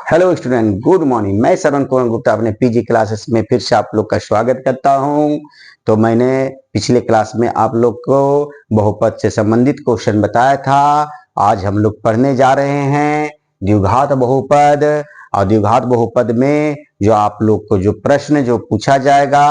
Hello student, good morning. मैं श्रवण कुमार गुप्ता अपने PG classes में फिर से आप लोग का स्वागत करता हूं। तो मैंने पिछले क्लास में आप लोग को बहुपद से संबंधित क्वेश्चन बताया था। आज हम लोग पढ़ने जा रहे हैं द्विघात बहुपद। और द्विघात बहुपद में जो आप लोग को जो प्रश्न जो पूछा जाएगा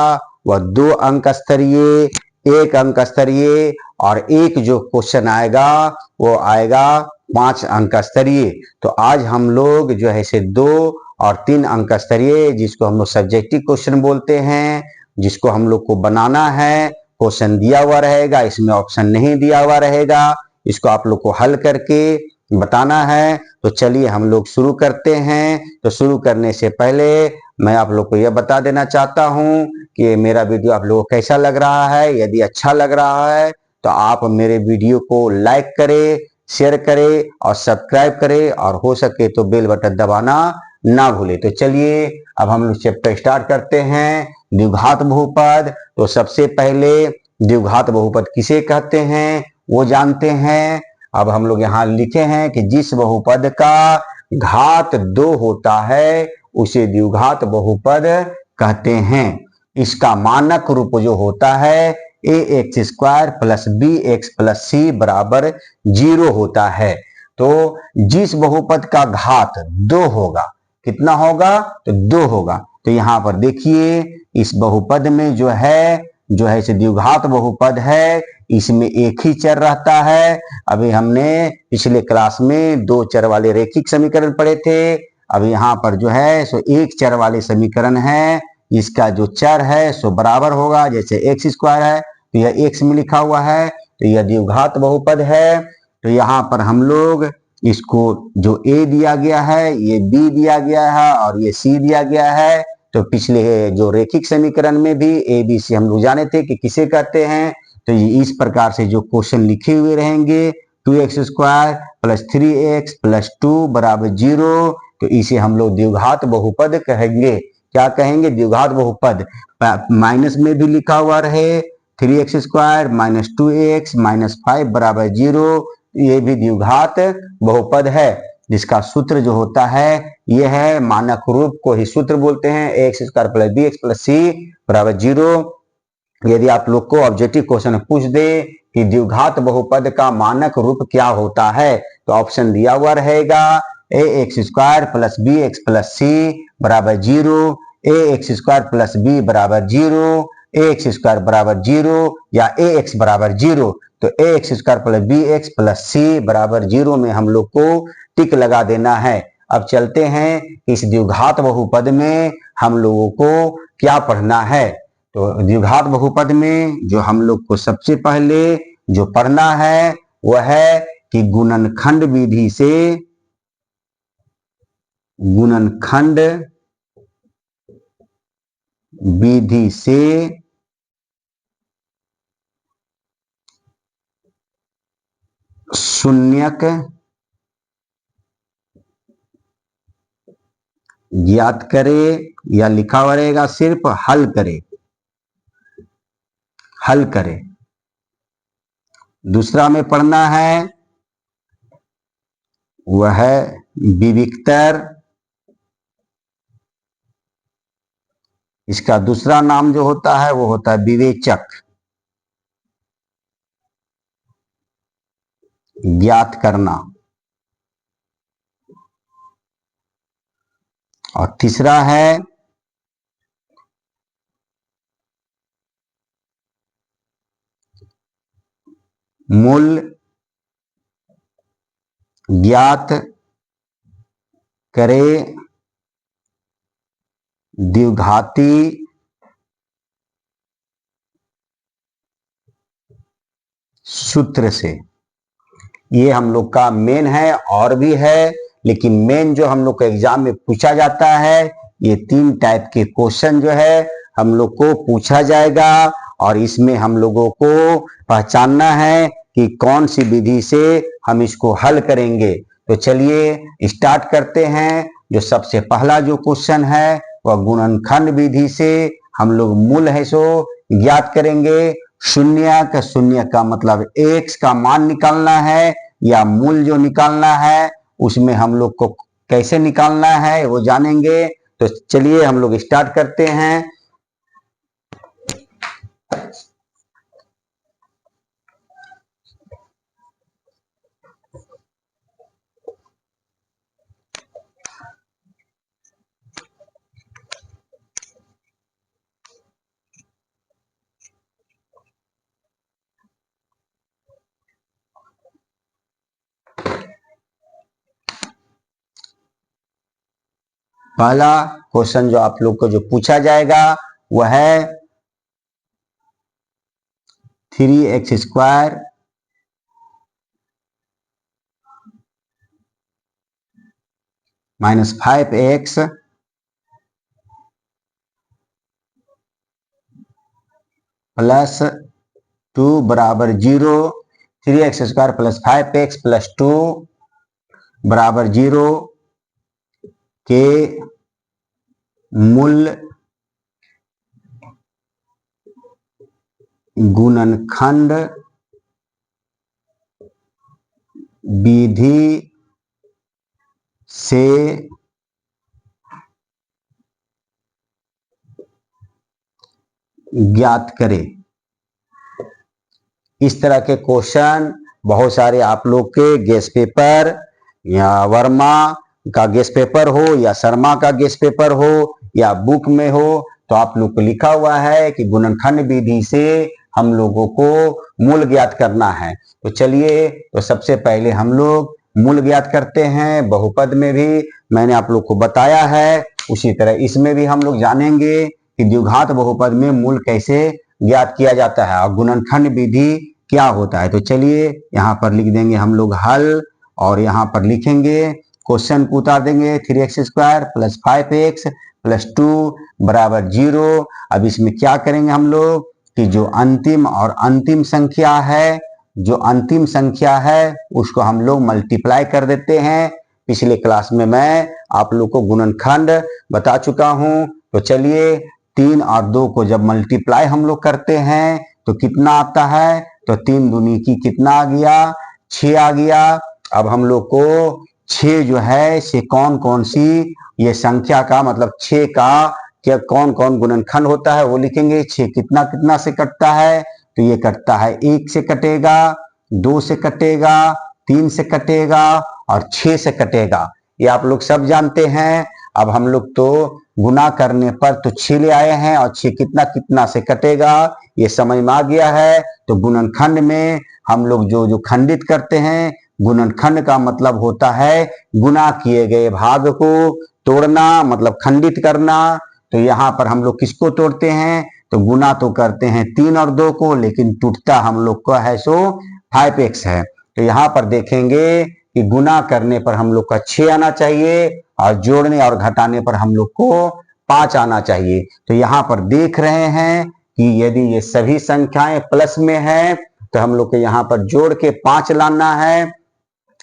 वह 2 अंक स्तरीय, 1 अंक स्तरीय और एक जो क्वेश्चन आएगा वो आएगा 5 अंक स्तरीय। तो आज हम लोग जो है से 2 और 3 अंक स्तरीय, जिसको हम लोग सब्जेक्टिव क्वेश्चन बोलते हैं, जिसको हम लोग को बनाना है। क्वेश्चन दिया हुआ रहेगा, इसमें ऑप्शन नहीं दिया हुआ रहेगा, इसको आप लोग को हल करके बताना है। तो चलिए हम लोग शुरू करते हैं। तो शुरू करने से पहले मैं आप लोग को यह बता देना चाहता हूं कि मेरा वीडियो आप लोगों को कैसा लग रहा है। यदि अच्छा लग रहा है तो आप मेरे वीडियो को लाइक करें, शेयर करें और सब्सक्राइब करें, और हो सके तो बेल बटन दबाना ना भूलें। तो चलिए अब हम लोग चैप्टर स्टार्ट करते हैं, द्विघात बहुपद। तो सबसे पहले द्विघात बहुपद किसे कहते हैं वो जानते हैं। अब हम लोग यहाँ लिखे हैं कि जिस बहुपद का घात 2 होता है उसे द्विघात बहुपद कहते हैं। इसका मानक रूप जो होता है ax² plus bx plus c बराबर 0 होता है। तो जिस बहुपद का घात 2 होगा, कितना होगा? तो 2 होगा। तो यहाँ पर देखिए इस बहुपद में जो है इसे द्विघात बहुपद है, इसमें एक ही चर रहता है। अभी हमने पिछले क्लास में 2 चर वाले रेखिक समीकरण पढ़े थे। अब यहाँ पर जो है सो एक चर वाले समीकरण है, इसका जो चर है सो बराबर होगा, जैसे x² है तो यह x में लिखा हुआ है, तो यह द्विघात बहुपद है। तो यहाँ पर हम लोग इसको जो a दिया गया है, ये b दिया गया है और ये c दिया गया है। तो पिछले जो रेखिक समीकरण में भी a b c हम लोग जाने थे कि किसे कहते हैं। तो ये इस प्रकार से जो क्वेश्चन लिखे हुए रहेंगे 2x² प्लस 3x प्लस 2 बराबर 0, तो इसे हम लोग द्विघात बहुपद कहेंगे। क्या कहेंगे? द्विघात बहुपद। माइनस में भी लिखा हुआ रहे 3x² माइनस 2x माइनस 5 बराबर 0, ये भी द्विघात बहुपद है, जिसका सूत्र जो होता है यह है, मानक रूप को ही सूत्र बोलते हैं, ax² plus bx plus c बराबर 0। यदि आप लोग को ऑब्जेक्टिव क्वेश्चन पूछ दे कि द्विघात बहुपद का मानक रूप क्या होता है, तो ऑप्शन दिया हुआ रहेगा ax² plus bx plus c बराबर 0, ax² प्लस b बराबर 0, ax² बराबर 0 या ax बराबर 0। तो ax² plus bx plus c बराबर 0 में हम लोग को टिक लगा देना है। अब चलते हैं इस द्विघात बहुपद में हम लोगों को क्या पढ़ना है। तो द्विघात बहुपद में जो हम लोग को सबसे पहले जो पढ़ना है वह है कि गुणनखंड विधि से शून्यक ज्ञात करे, या लिखा हुआ रहेगा सिर्फ हल करे। दूसरा में पढ़ना है वह है विविक्तर। इसका दूसरा नाम जो होता है वो होता है विवेचक, ज्ञात करना। और तीसरा है मूल ज्ञात करे द्विघाती सूत्र से। ये हम लोग का मेन है, और भी है, लेकिन मेन जो हम लोग को एग्जाम में पूछा जाता है, ये 3 टाइप के क्वेश्चन जो है हम लोग को पूछा जाएगा, और इसमें हम लोगों को पहचानना है कि कौन सी विधि से हम इसको हल करेंगे। तो चलिए स्टार्ट करते हैं। जो सबसे पहला जो क्वेश्चन है वह गुणनखंड विधि से हम लोग मूल है सो ज्ञात करेंगे। शून्य का मतलब x का मान निकालना है, या मूल जो निकालना है उसमें हम लोग को कैसे निकालना है वो जानेंगे। तो चलिए हम लोग स्टार्ट करते हैं। पहला क्वेश्चन जो आप लोग को जो पूछा जाएगा वह है 3x² - 5x प्लस 2 बराबर 0। 3x² प्लस 5x प्लस 2 बराबर 0 के मूल गुणनखंड विधि से ज्ञात करें। इस तरह के क्वेश्चन बहुत सारे आप लोग के गेस पेपर या वर्मा का गेस पेपर हो या शर्मा का गेस पेपर हो या बुक में हो तो आप लोग को लिखा हुआ है कि गुणनखंड विधि से हम लोगों को मूल ज्ञात करना है। तो चलिए, तो सबसे पहले हम लोग मूल ज्ञात करते हैं। बहुपद में भी मैंने आप लोग को बताया है, उसी तरह इसमें भी हम लोग जानेंगे कि द्विघात बहुपद में मूल कैसे ज्ञात किया जाता है और गुणनखंड विधि क्या होता है। तो चलिए यहाँ पर लिख देंगे हम लोग हल, और यहाँ पर लिखेंगे क्वेश्चन को उतार देंगे 3x² प्लस 5x प्लस 2 बराबर 0। अब इसमें क्या करेंगे हम लोग कि जो अंतिम और अंतिम संख्या है, जो अंतिम संख्या है उसको हम लोग मल्टीप्लाई कर देते हैं। पिछले क्लास में मैं आप लोग को गुणनखंड बता चुका हूं। तो चलिए 3 और 2 को जब मल्टीप्लाई हम लोग करते हैं तो कितना आता है, तो 3 दूनी की कितना आ गया, 6 आ गया। अब हम लोग को 6 जो है से कौन कौन सी ये संख्या का मतलब 6 का क्या कौन कौन गुणनखंड होता है वो लिखेंगे। 6 कितना कितना से कटता है, तो ये कटता है 1 से कटेगा, 2 से कटेगा, 3 से कटेगा और 6 से कटेगा। ये आप लोग सब जानते हैं। अब हम लोग तो गुना करने पर तो 6 ले आए हैं और 6 कितना कितना से कटेगा ये समझ में आ गया है। तो गुणनखंड में हम लोग जो जो खंडित करते हैं, गुणनखंड का मतलब होता है गुना किए गए भाग को तोड़ना, मतलब खंडित करना। तो यहाँ पर हम लोग किसको तोड़ते हैं, तो गुना तो करते हैं 3 और 2 को, लेकिन टूटता हम लोग का है सो 5x है। तो यहाँ पर देखेंगे कि गुना करने पर हम लोग का 6 आना चाहिए और जोड़ने और घटाने पर हम लोग को 5 आना चाहिए। तो यहाँ पर देख रहे हैं कि यदि ये सभी संख्याएं प्लस में है तो हम लोग को यहाँ पर जोड़ के 5 लाना है।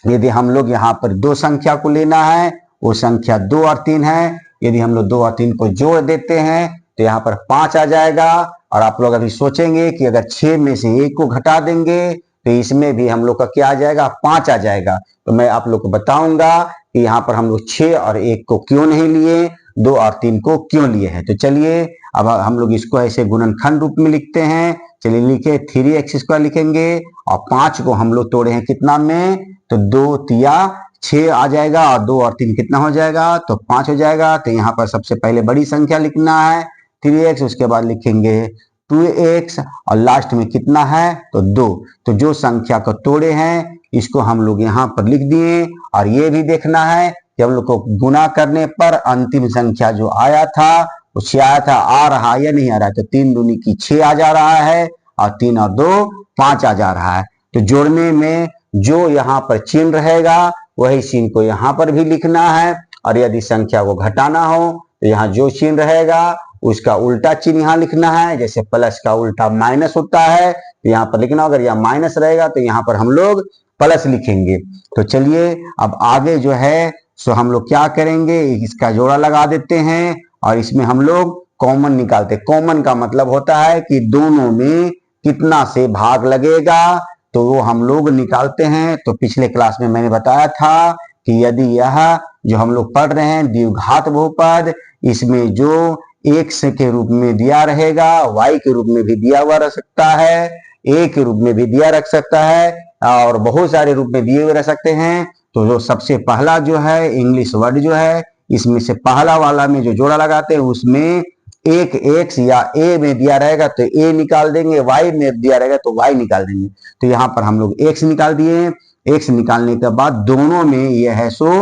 यदि हम लोग यहाँ पर 2 संख्या को लेना है, वो संख्या 2 और 3 है, यदि हम लोग 2 और 3 को जोड़ देते हैं तो यहाँ पर 5 आ जाएगा। और आप लोग अभी सोचेंगे कि अगर 6 में से 1 को घटा देंगे तो इसमें भी हम लोग का क्या आ जाएगा, 5 आ जाएगा। तो मैं आप लोग को बताऊंगा कि यहाँ पर हम लोग 6 और 1 को क्यों नहीं लिए, 2 और 3 को क्यों लिए हैं। तो चलिए अब हम लोग इसको ऐसे गुणनखंड रूप में लिखते हैं। चलिए लिखे 3x² लिखेंगे और 5 को हम लोग तोड़े हैं कितना में, तो 2 तिया 6 आ जाएगा और 2 और 3 कितना हो जाएगा, तो 5 हो जाएगा। तो यहाँ पर सबसे पहले बड़ी संख्या लिखना है 3x, उसके बाद लिखेंगे 2x और लास्ट में कितना है, तो 2। तो जो संख्या को तोड़े हैं इसको हम लोग यहाँ पर लिख दिए। और ये भी देखना है कि हम लोग को गुना करने पर अंतिम संख्या जो आया था वो 6 आया था, आ रहा या नहीं आ रहा है, तो 3 दूनी की 6 आ जा रहा है और 3 और 2 5 आ जा रहा है। तो जोड़ने में जो यहाँ पर चिन्ह रहेगा वही चिन्ह को यहाँ पर भी लिखना है। और यदि संख्या को घटाना हो तो यहाँ जो चिन्ह रहेगा उसका उल्टा चिन्ह यहाँ लिखना है। जैसे प्लस का उल्टा माइनस होता है तो यहाँ पर लिखना, अगर यहाँ माइनस रहेगा तो यहाँ पर हम लोग प्लस लिखेंगे। तो चलिए अब आगे जो है सो हम लोग क्या करेंगे, इसका जोड़ा लगा देते हैं और इसमें हम लोग कॉमन निकालते हैं। कॉमन का मतलब होता है कि दोनों में कितना से भाग लगेगा, तो वो हम लोग निकालते हैं। तो पिछले क्लास में मैंने बताया था कि यदि यह जो हम लोग पढ़ रहे हैं द्विघात बहुपद, इसमें जो x के रूप में दिया रहेगा, y के रूप में भी दिया हुआ रह सकता है, a के रूप में भी दिया रख सकता है और बहुत सारे रूप में दिए हुए रह सकते हैं। तो जो सबसे पहला जो है इंग्लिश वर्ड जो है, इसमें से पहला वाला में जो जोड़ा लगाते हैं उसमें एक x या a में दिया रहेगा तो a निकाल देंगे, y में दिया रहेगा तो y निकाल देंगे। तो यहाँ पर हम लोग x निकाल दिए। x निकालने के बाद दोनों में यह है सो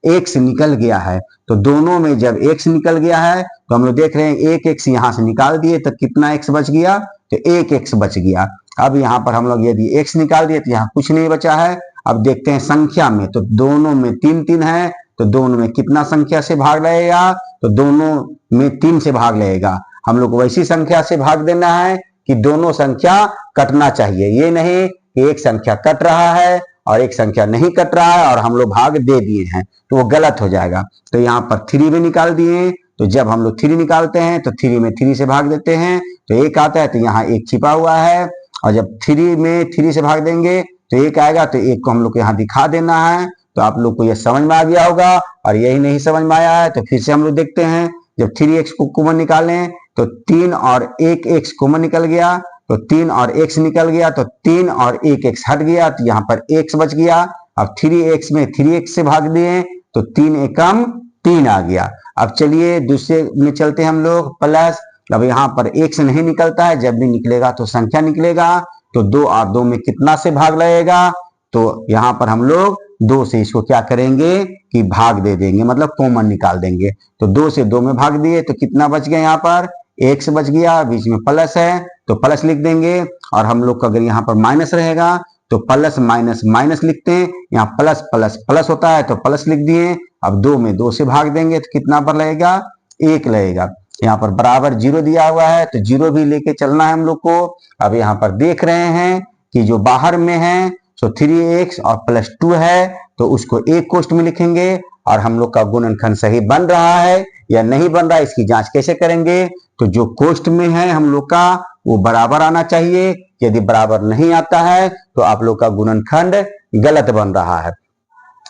x निकल गया है। तो दोनों में जब x निकल गया है तो हम लोग देख रहे हैं एक x यहाँ से निकाल दिए तो कितना x बच गया, तो एक x बच गया। अब यहाँ पर हम लोग यदि x निकाल दिए तो यहाँ कुछ नहीं बचा है। अब देखते हैं संख्या में, तो दोनों में 3 3 है, तो दोनों में कितना संख्या से भाग लगेगा, तो दोनों में 3 से भाग लगेगा। हम लोग को वैसी संख्या से भाग देना है कि दोनों संख्या कटना चाहिए, ये नहीं कि एक संख्या कट रहा है और एक संख्या नहीं कट रहा है और हम लोग भाग दे दिए हैं, तो वो गलत हो जाएगा। तो यहाँ पर 3 भी निकाल दिए, तो जब हम लोग 3 निकालते हैं तो 3 में 3 से भाग देते हैं तो 1 आता है, तो यहाँ 1 छिपा हुआ है और जब 3 में 3 से भाग देंगे तो 1 आएगा, तो 1 को हम लोग को यहाँ दिखा देना है। तो आप लोग को यह समझ में आ गया होगा, और यही नहीं समझ में आया है तो फिर से हम लोग देखते हैं। जब 3x को कॉमन निकालें तो 3 और 1 x कॉमन निकल गया, तो 3 और x निकल गया, तो 3 और 1 x हट गया, तो यहाँ पर x बच गया। अब 3x में 3x से भाग दिए तो 3 एकम 3 आ गया। अब चलिए दूसरे में चलते हैं हम लोग प्लस। अब यहाँ पर x नहीं निकलता है, जब भी निकलेगा तो संख्या निकलेगा, तो 2 और 2 में कितना से भाग लगेगा, तो यहाँ पर हम लोग 2 से इसको क्या करेंगे कि भाग दे देंगे, मतलब कॉमन निकाल देंगे। तो 2 से 2 में भाग दिए तो कितना बच गया, यहाँ पर x बच गया, बीच में प्लस है तो प्लस लिख देंगे। और हम लोग का अगर यहाँ पर माइनस रहेगा तो प्लस माइनस माइनस लिखते हैं, यहाँ प्लस प्लस प्लस होता है तो प्लस लिख दिए। अब 2 में 2 से भाग देंगे तो कितना पर लगेगा, 1 लगेगा। यहाँ पर बराबर 0 दिया हुआ है तो 0 भी लेके चलना है हम लोग को। अब यहाँ पर देख रहे हैं कि जो बाहर में है सो 3x और +2 है, तो उसको एक कोष्ठ में लिखेंगे। और हम लोग का गुणनखंड सही बन रहा है या नहीं बन रहा है इसकी जांच कैसे करेंगे, तो जो कोष्ठ में है हम लोग का वो बराबर आना चाहिए। यदि बराबर नहीं आता है तो आप लोग का गुणनखंड गलत बन रहा है।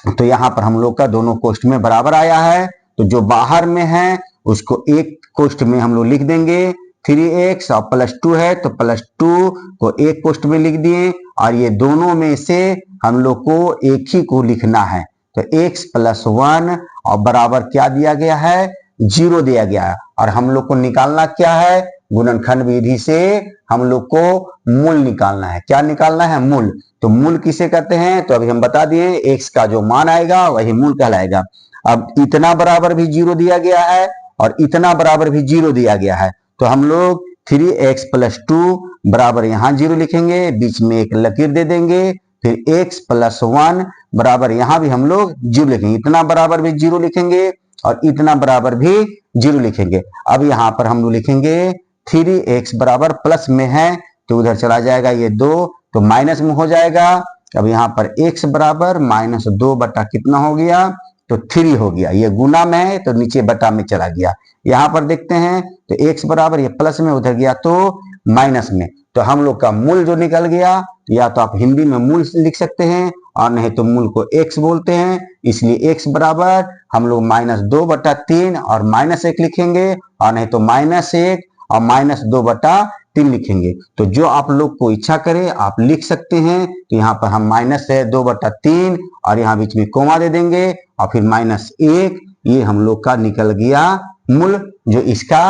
तो यहाँ पर हम लोग का दोनों कोष्ठ में बराबर आया है, तो जो बाहर में है उसको एक कोष्ठ में हम लोग लिख देंगे। 3x और +2 है तो +2 को एक कोष्ठ में लिख दिए, और ये दोनों में से हम लोग को एक ही को लिखना है। तो x + 1 और बराबर क्या दिया गया है, 0 दिया गया है। और हम लोग को निकालना क्या है, गुणनखंड विधि से हम लोग को मूल निकालना है। क्या निकालना है, मूल। तो मूल किसे कहते हैं, तो अभी हम बता दिए, x का जो मान आएगा वही मूल कहलाएगा। अब इतना बराबर भी 0 दिया गया है और इतना बराबर भी 0 दिया गया है, तो हम लोग 3x + 2 बराबर यहाँ 0 लिखेंगे, बीच में एक लकीर दे देंगे। फिर x + 1 बराबर यहाँ भी हम लोग 0 लिखेंगे, इतना बराबर भी 0 लिखेंगे और इतना बराबर भी 0 लिखेंगे। अब यहाँ पर हम लोग लिखेंगे 3x बराबर प्लस में है तो उधर चला जाएगा ये 2, तो माइनस में हो जाएगा। अब यहाँ पर x बराबर -2 बटा कितना हो गया, तो 3 हो गया। ये गुना में है तो नीचे बटा में चला गया। यहाँ पर देखते हैं तो x बराबर ये प्लस में उधर गया तो माइनस में, तो हम लोग का मूल जो निकल गया, या तो आप हिंदी में मूल लिख सकते हैं और नहीं तो मूल को x बोलते हैं, इसलिए x बराबर हम लोग -2 बटा 3 और -1 लिखेंगे, और नहीं तो -1 और -2 बटा 3 लिखेंगे। तो जो आप लोग को इच्छा करे आप लिख सकते हैं। तो यहाँ पर हम -2 बटा 3 और यहाँ बीच में कोमा दे देंगे और फिर -1, ये हम लोग का निकल गया मूल, जो इसका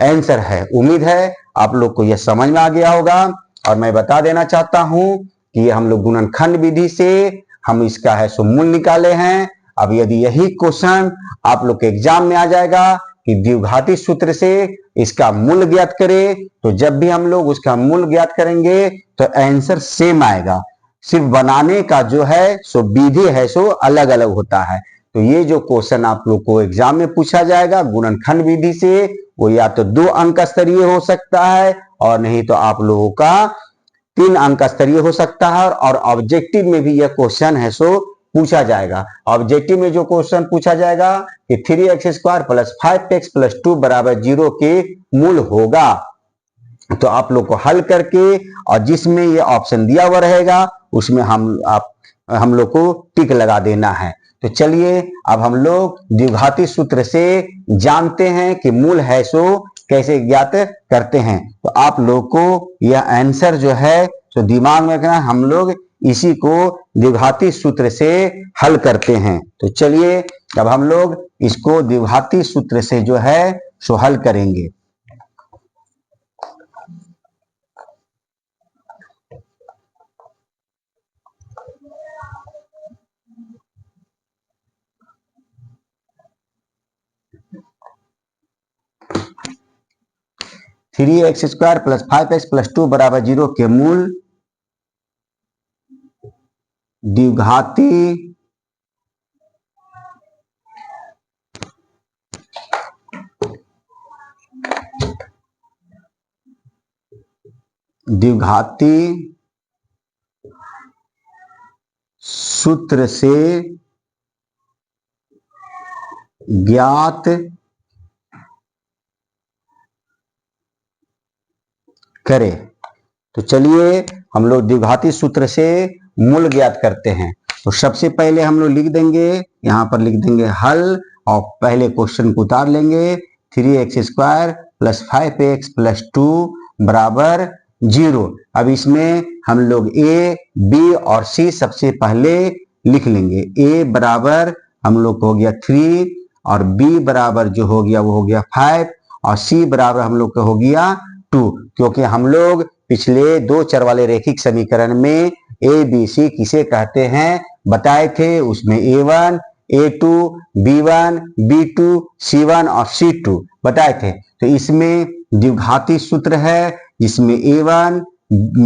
आंसर है। उम्मीद है आप लोग को यह समझ में आ गया होगा। और मैं बता देना चाहता हूं कि ये हम लोग गुणनखंड विधि से हम इसका है सो मूल निकाले हैं। अब यदि यही क्वेश्चन आप लोग के एग्जाम में आ जाएगा कि द्विघाती सूत्र से इसका मूल ज्ञात करें, तो जब भी हम लोग उसका मूल ज्ञात करेंगे तो आंसर सेम आएगा, सिर्फ बनाने का जो है सो विधि है सो अलग अलग होता है। तो ये जो क्वेश्चन आप लोग को एग्जाम में पूछा जाएगा गुणनखंड विधि से, वो या तो 2 अंक स्तरीय हो सकता है और नहीं तो आप लोगों का 3 अंक स्तरीय हो सकता है। और ऑब्जेक्टिव में भी यह क्वेश्चन है सो पूछा जाएगा। ऑब्जेक्टिव में जो क्वेश्चन पूछा जाएगा कि 3x² + 5x + 2 बराबर 0 के मूल होगा, तो आप लोग को हल करके और जिसमें ये ऑप्शन दिया हुआ रहेगा उसमें हम लोग को टिक लगा देना है। तो चलिए अब हम लोग द्विघाती सूत्र से जानते हैं कि मूल है सो कैसे ज्ञात करते हैं। तो आप लोग को यह आंसर जो है तो दिमाग में रखना, हम लोग इसी को द्विघाती सूत्र से हल करते हैं। तो चलिए अब हम लोग इसको द्विघाती सूत्र से जो है सो हल करेंगे। Three x square plus 5x plus 2 बराबर 0 के मूल द्विघाती सूत्र से ज्ञात करें। तो चलिए हम लोग द्विघाती सूत्र से मूल ज्ञात करते हैं। तो सबसे पहले हम लोग लिख देंगे, यहां पर लिख देंगे हल और पहले क्वेश्चन को उतार लेंगे। 3x square plus 5x plus 2 बराबर 0। अब इसमें हम लोग a, b और c सबसे पहले लिख लेंगे। a बराबर हम लोग को हो गया 3 और b बराबर जो हो गया वो हो गया 5 और c बराबर हम लोग का हो गया 2, क्योंकि हम लोग पिछले दो चर वाले रैखिक समीकरण में ए बी सी किसे कहते हैं बताए थे। उसमें a1, a2, b1, b2, c1 और c2 बताए थे। तो इसमें द्विघाती सूत्र है जिसमें a1,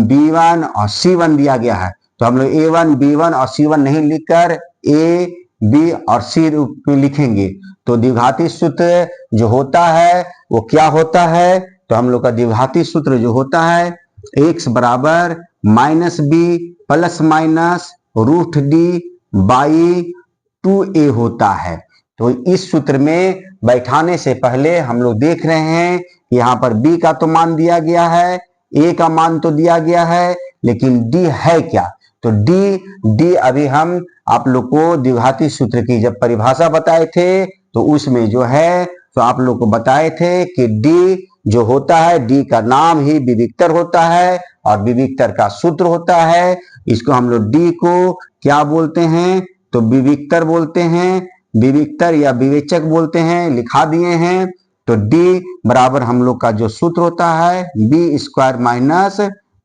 b1 और c1 दिया गया है। तो हम लोग a1, b1 और c1 नहीं लिखकर a, b और c रूप में लिखेंगे। तो द्विघाती सूत्र जो होता है वो क्या होता है, तो हम लोग का द्विघाती सूत्र जो होता है x बराबर minus B plus minus root D by 2a होता है। तो इस सूत्र में बैठाने से पहले हम लोग देख रहे हैं कि यहाँ पर b का तो मान दिया गया है, a का मान तो दिया गया है, लेकिन d है क्या। तो d अभी हम आप लोग को द्विघाती सूत्र की जब परिभाषा बताए थे तो उसमें जो है तो आप लोग को बताए थे कि d जो होता है, d का नाम ही विविक्तर होता है और विविक्तर का सूत्र होता है। इसको हम लोग d को क्या बोलते हैं, तो विविक्तर बोलते हैं, विविक्तर या विवेचक बोलते हैं, लिखा दिए हैं। तो d बराबर हम लोग का जो सूत्र होता है b स्क्वायर माइनस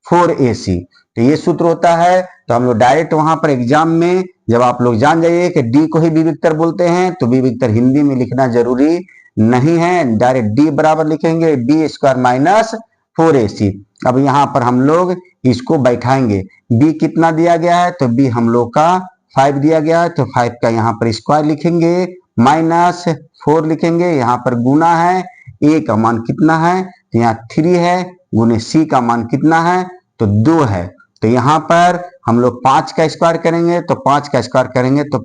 4ac, तो ये सूत्र होता है। तो हम लोग डायरेक्ट वहां पर एग्जाम में जब आप लोग जान जाइए कि d को ही विविक्तर बोलते हैं तो विविक्तर हिंदी में लिखना जरूरी नहीं है, डायरेक्ट d बराबर लिखेंगे b स्क्वायर माइनस 4ac। अब यहाँ पर हम लोग इसको बैठाएंगे। b कितना दिया गया है, तो b हम लोग का 5 दिया गया है, तो 5 का यहाँ पर स्क्वायर लिखेंगे माइनस 4 लिखेंगे, यहाँ पर गुना है, a का मान कितना है, तो यहाँ 3 है, गुने c का मान कितना है, तो 2 है। तो यहाँ पर हम लोग 5 का स्क्वायर करेंगे, तो 5 का स्क्वायर करेंगे तो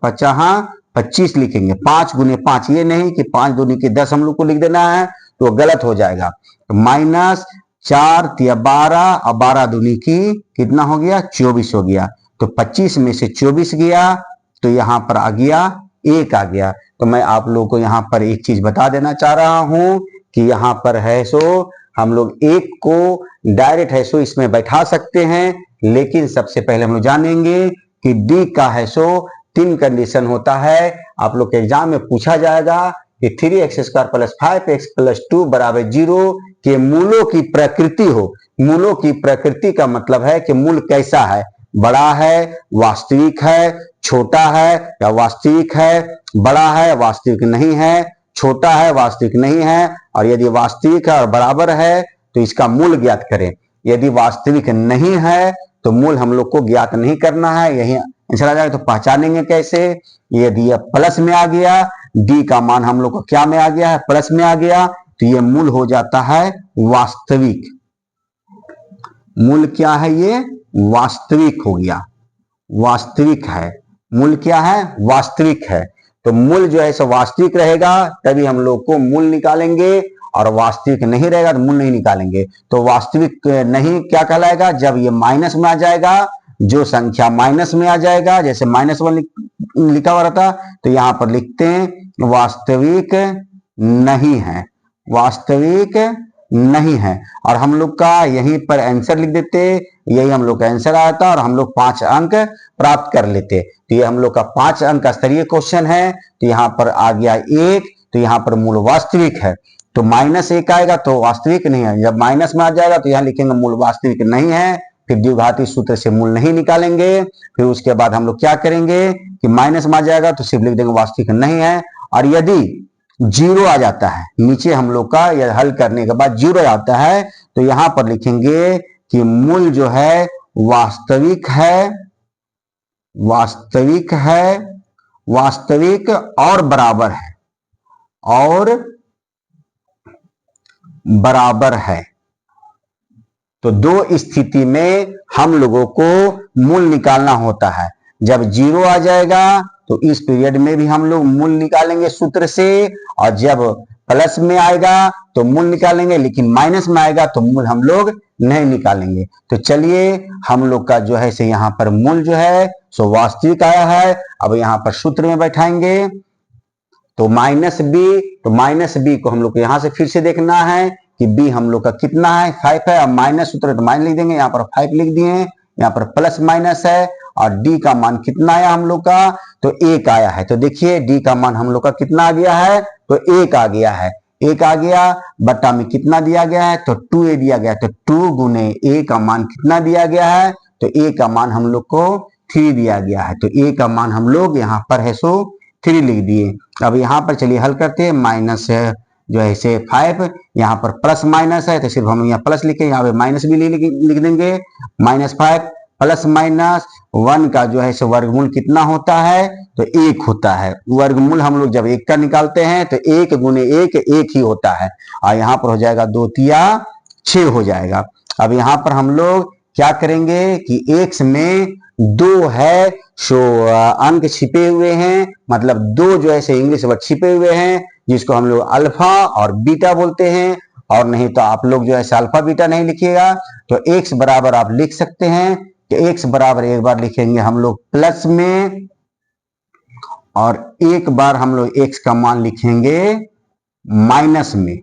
25 लिखेंगे। 5 गुने 5, ये नहीं कि 5 दूनी के 10 हम लोग को लिख देना है तो गलत हो जाएगा। तो माइनस 4 या 12 और 12 दूनी की कितना हो गया, 24 हो गया। तो 25 में से 24 गया तो यहाँ पर आ गया 1 आ गया। तो मैं आप लोगों को यहाँ पर एक चीज बता देना चाह रहा हूं कि यहाँ पर है सो हम लोग 1 को डायरेक्ट है सो इसमें बैठा सकते हैं, लेकिन सबसे पहले हम लोग जानेंगे कि d का है सो 3 कंडीशन होता है। आप लोग के एग्जाम में पूछा जाएगा कि 3x square plus 5x plus 2 बराबर 0 के मूलों की प्रकृति हो। मूलों की प्रकृति का मतलब है कि मूल कैसा है, बड़ा है, वास्तविक है, छोटा है या वास्तविक है, बड़ा है, वास्तविक नहीं है, छोटा है, वास्तविक नहीं है, और यदि वास्तविक है और बराबर है तो इसका मूल ज्ञात करें। यदि वास्तविक नहीं है तो मूल हम लोग को ज्ञात नहीं करना है, यही आंसर आ जाएगा। तो पहचानेंगे कैसे, यदि यह प्लस में आ गया, डी का मान हम लोग को क्या में आ गया है, प्लस में आ गया, तो ये मूल हो जाता है वास्तविक। मूल क्या है, ये वास्तविक हो गया, वास्तविक है। मूल क्या है, वास्तविक है। तो मूल जो है सो वास्तविक रहेगा तभी हम लोग को मूल निकालेंगे, और वास्तविक नहीं रहेगा तो मूल नहीं निकालेंगे। तो वास्तविक नहीं क्या कहलाएगा, जब ये माइनस में आ जाएगा जो संख्या माइनस में आ जाएगा, जैसे -1 लिखा हुआ रहता, तो यहां पर लिखते हैं वास्तविक नहीं है, वास्तविक नहीं है। और हम लोग का यहीं पर आंसर लिख देते, यही हम लोग का आंसर आया था और हम लोग 5 अंक प्राप्त कर लेते। तो ये हम लोग का 5 अंक का स्तरीय क्वेश्चन है। तो यहाँ पर आ गया 1, तो यहाँ पर मूल वास्तविक है, तो -1 आएगा तो वास्तविक नहीं है। जब माइनस में आ जाएगा तो यहाँ लिखेंगे मूल वास्तविक नहीं है, फिर द्विघाती सूत्र से मूल नहीं निकालेंगे। फिर उसके बाद हम लोग क्या करेंगे कि माइनस में आ जाएगा तो सिर्फ लिख देंगे वास्तविक नहीं है। और यदि 0 आ जाता है नीचे हम लोग का, या हल करने के बाद 0 आता है, तो यहां पर लिखेंगे कि मूल जो है वास्तविक है, वास्तविक है, वास्तविक और बराबर है, और बराबर है। तो दो स्थिति में हम लोगों को मूल निकालना होता है। जब 0 आ जाएगा तो इस पीरियड में भी हम लोग मूल निकालेंगे सूत्र से, और जब प्लस में आएगा तो मूल निकालेंगे, लेकिन माइनस में आएगा तो मूल हम लोग नहीं निकालेंगे। तो चलिए हम लोग का जो है से यहाँ पर मूल जो है सो वास्तविक आया है। अब यहाँ पर सूत्र में बैठाएंगे तो -b, तो -b को हम लोग को यहां से फिर से देखना है कि b हम लोग का कितना है, 5 है। अब माइनस सूत्र तो माइनस लिख देंगे, यहाँ पर 5 लिख दिए, यहाँ पर प्लस माइनस है, और d का मान कितना आया हम लोग का, तो 1 आया है। तो देखिए d का मान हम लोग का कितना आ गया है, तो 1 आ गया है। 1 आ गया, बट्टा में कितना दिया गया है, तो 2a दिया गया है। तो 2 गुने a का मान कितना दिया गया है, तो a का मान हम लोग को 3 दिया गया है। तो a का मान हम लोग यहाँ पर है सो 3 लिख दिए। अब यहाँ पर चलिए हल करते हैं, माइनस जो है से 5, यहाँ पर प्लस माइनस है तो सिर्फ हम यहाँ प्लस लिखे, यहाँ पे माइनस भी लिख देंगे। -5 प्लस -1 का जो है से वर्गमूल कितना होता है, तो 1 होता है। वर्गमूल हम लोग जब 1 का निकालते हैं तो 1 गुने 1 1 ही होता है, और यहाँ पर हो जाएगा 2 तिया 6 हो जाएगा। अब यहाँ पर हम लोग क्या करेंगे कि x में 2 है, सो अंक छिपे हुए हैं, मतलब 2 जो है से इंग्लिश वर्ड छिपे हुए हैं, जिसको हम लोग अल्फा और बीटा बोलते हैं। और नहीं तो आप लोग जो है अल्फा बीटा नहीं लिखिएगा, तो x बराबर आप लिख सकते हैं कि x बराबर एक बार लिखेंगे हम लोग प्लस में, और एक बार हम लोग x का मान लिखेंगे माइनस में।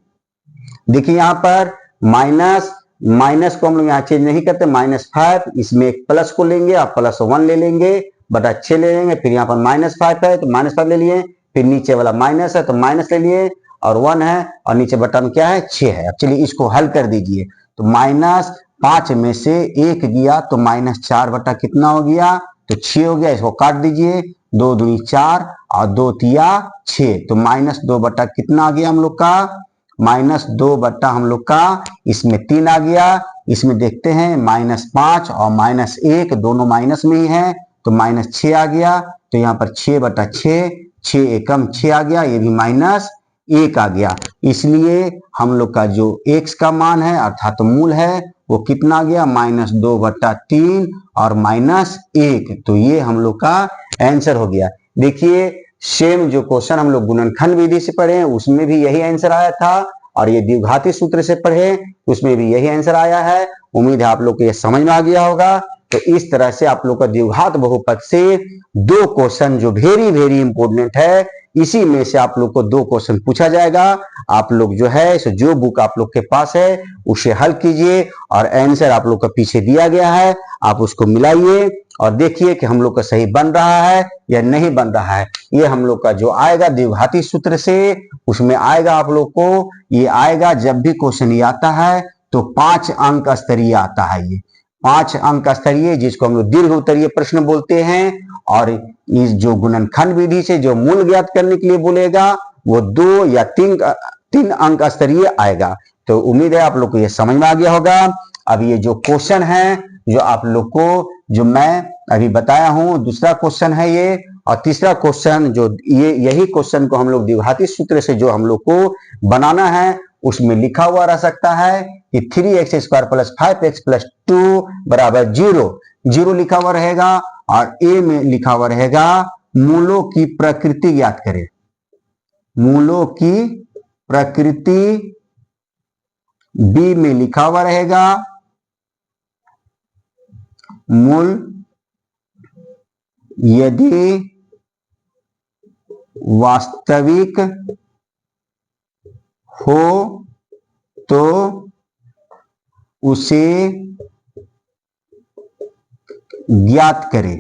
देखिए यहाँ पर माइनस को हम लोग यहाँ चेंज नहीं करते, -5, इसमें एक प्लस को लेंगे, आप +1 ले लेंगे, बटा 6 ले लेंगे। फिर यहाँ पर -5 है तो -5 ले लिए, फिर नीचे वाला माइनस है तो माइनस ले लिए, और 1 है, और नीचे बटा में क्या है 6 है। अब चलिए इसको हल कर दीजिए, तो -5 में से 1 गया तो -4 बटा कितना हो गया, तो 6 हो गया। इसको काट दीजिए, 2 दूनी 4 और 2 तिया 6, तो -2 बटा कितना आ गया हम लोग का, -2 बट्टा हम लोग का इसमें 3 आ गया। इसमें देखते हैं -5 और -1 दोनों माइनस में ही है, तो -6 आ गया। तो यहाँ पर 6 बटा 6, 6 एकम 6 आ गया, ये भी -1 आ गया। इसलिए हम लोग का जो x का मान है अर्थात मूल है वो कितना आ गया, -2 बट्टा 3 और -1। तो ये हम लोग का आंसर हो गया। देखिए सेम जो क्वेश्चन हम लोग गुणनखंड विधि से पढ़े उसमें भी यही आंसर आया था, और ये द्विघाती सूत्र से पढ़े उसमें भी यही आंसर आया है। उम्मीद है आप लोग को ये समझ में आ गया होगा। तो इस तरह से आप लोग का द्विघात बहुपद से 2 क्वेश्चन जो वेरी वेरी इंपॉर्टेंट है, इसी में से आप लोग को 2 क्वेश्चन पूछा जाएगा। आप लोग जो है जो बुक आप लोग के पास है उसे हल कीजिए, और आंसर आप लोग का पीछे दिया गया है, आप उसको मिलाइए और देखिए कि हम लोग का सही बन रहा है या नहीं बन रहा है। ये हम लोग का जो आएगा द्विघाती सूत्र से, उसमें आएगा आप लोग को, ये आएगा जब भी क्वेश्चन ये आता है तो 5 अंक स्तरीय आता है। ये 5 अंक स्तरीय, जिसको हम लोग दीर्घ उत्तरीय प्रश्न बोलते हैं। और इस जो गुणनखंड विधि से जो मूल ज्ञात करने के लिए बोलेगा वो 2 या 3 अंक स्तरीय आएगा। तो उम्मीद है आप लोग को ये समझ में आ गया होगा। अब ये जो क्वेश्चन है जो आप लोग को जो मैं अभी बताया हूं, दूसरा क्वेश्चन है ये, और तीसरा क्वेश्चन जो यही क्वेश्चन को हम लोग द्विघाती सूत्र से जो हम लोग को बनाना है उसमें लिखा हुआ रह सकता है कि 3x² + 5x + 2 = 0 लिखा हुआ रहेगा, और ए में लिखा हुआ रहेगा मूलों की प्रकृति ज्ञात करें। मूलों की प्रकृति बी में लिखा हुआ रहेगा मूल यदि वास्तविक हो तो उसे ज्ञात करें।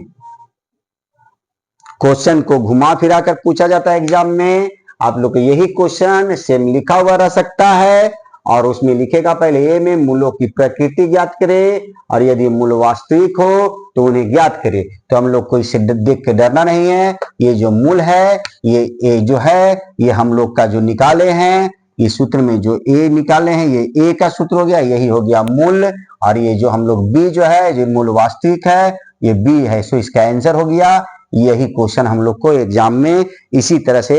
क्वेश्चन को घुमा फिरा कर पूछा जाता है एग्जाम में। आप लोग को यही क्वेश्चन सेम लिखा हुआ रह सकता है और उसमें लिखेगा पहले ए में मूलों की प्रकृति ज्ञात करे और यदि मूल वास्तविक हो तो उन्हें ज्ञात करे। तो हम लोग को इसे देख के डरना नहीं है। ये जो मूल है ये जो है ये हम लोग का जो निकाले हैं, इस सूत्र में जो ए निकाले हैं ये ए का सूत्र हो गया, यही हो गया मूल। और ये जो हम लोग बी जो है जो मूल वास्तविक है ये बी है, सो इसका आंसर हो गया। यही क्वेश्चन हम लोग को एग्जाम में इसी तरह से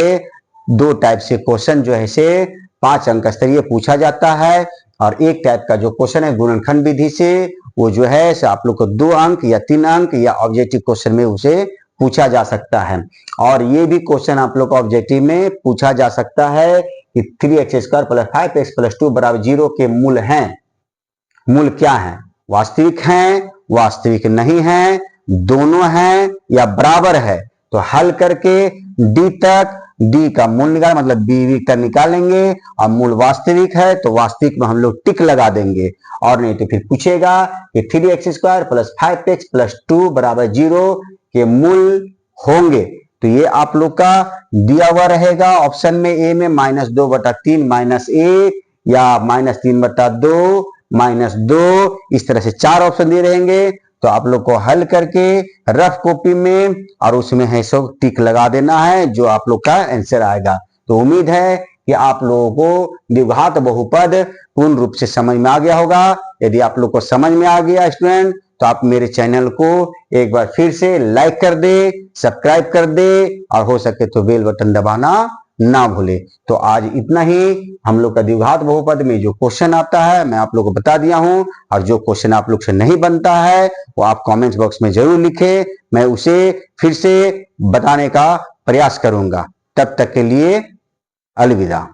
दो टाइप से क्वेश्चन जो है से 5 अंक स्तरीय पूछा जाता है। और एक टाइप का जो क्वेश्चन है गुणनखंड विधि से वो जो है आप लोग को 2 अंक या 3 अंक या ऑब्जेक्टिव क्वेश्चन में उसे पूछा जा सकता है। और ये भी क्वेश्चन आप लोग को ऑब्जेक्टिव में पूछा जा सकता है कि 3x² + 5x + 2 = 0 के मूल हैं। मूल क्या है? वास्तविक हैं, वास्तविक नहीं है, दोनों हैं या बराबर है। तो हल करके डी तक डी का मूल निकाल मतलब बी का निकालेंगे और मूल वास्तविक है तो वास्तविक में हम लोग टिक लगा देंगे। और नहीं तो फिर पूछेगा कि 3x² + 5x + 2 = 0 के मूल होंगे। तो ये आप लोग का दिया हुआ रहेगा ऑप्शन में ए में -2/3 -1 या -3/2 -2 इस तरह से 4 ऑप्शन दिए रहेंगे। तो आप लोग को हल करके रफ कॉपी में और उसमें है सो टिक लगा देना है जो आप लोग का आंसर आएगा। तो उम्मीद है कि आप लोगों को द्विघात बहुपद पूर्ण रूप से समझ में आ गया होगा। यदि आप लोग को समझ में आ गया स्टूडेंट तो आप मेरे चैनल को एक बार फिर से लाइक कर दे, सब्सक्राइब कर दे और हो सके तो बेल बटन दबाना ना भूले। तो आज इतना ही। हम लोग का द्विघात बहुपद में जो क्वेश्चन आता है मैं आप लोग को बता दिया हूं और जो क्वेश्चन आप लोग से नहीं बनता है वो आप कमेंट्स बॉक्स में जरूर लिखें, मैं उसे फिर से बताने का प्रयास करूंगा। तब तक के लिए अलविदा।